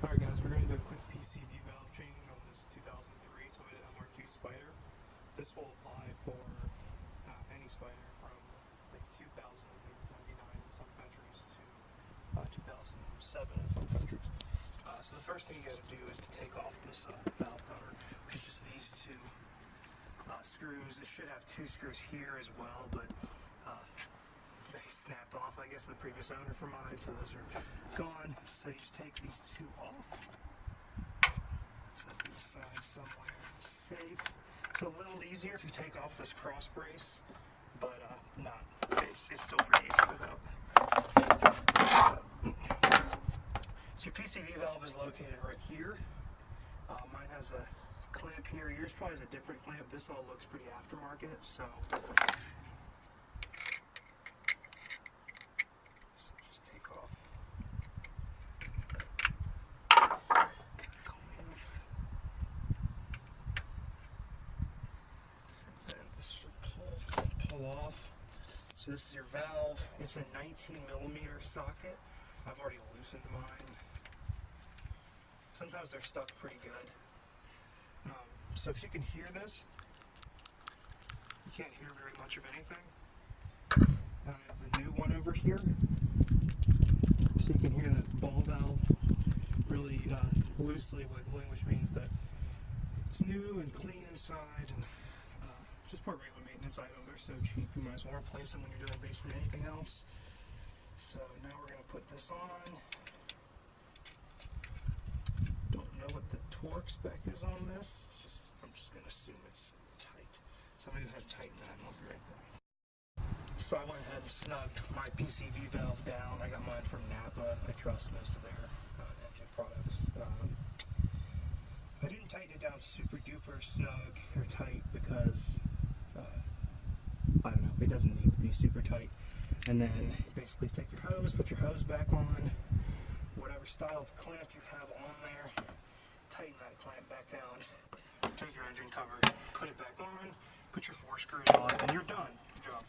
Alright guys, we're going to do a quick PCV valve change on this 2003 Toyota MR2 Spyder. This will apply for any Spyder from like 2099 in some countries to 2007 in some countries. So the first thing you got to do is to take off this valve cover, which is just these two screws. It should have two screws here as well, but they snapped off, I guess, the previous owner for mine, so those are gone. So you just take these two off, set them aside somewhere safe. It's a little easier if you take off this cross brace, but it's still pretty easy without. So your PCV valve is located right here. Mine has a clamp here. Yours probably has a different clamp. This all looks pretty aftermarket, so just take off clamp. And then this should pull off. So this is your valve. It's a 19mm socket. I've already loosened mine. Sometimes they're stuck pretty good. So if you can hear this, you can't hear very much of anything. And I have the new one over here. So you can hear that ball valve really loosely wiggling, which means that it's new and clean inside. And just part regular maintenance item. They're so cheap, you might as well replace them when you're doing basically anything else. So now we're going to put this on. Don't know what the torque spec is on this. I'm just going to assume it's tight. So I'm going to go ahead and tighten that and I'll be right back. So I went ahead and snugged my PCV valve down. I got mine from Napa. I trust most of their engine products. I didn't tighten it down super duper snug or tight because I don't know, it doesn't need to be super tight. And then basically take your hose, put your hose back on, whatever style of clamp you have on there, tighten that clamp back down, take your engine cover, put it back on, put your 4 screws on, and you're done. Good job.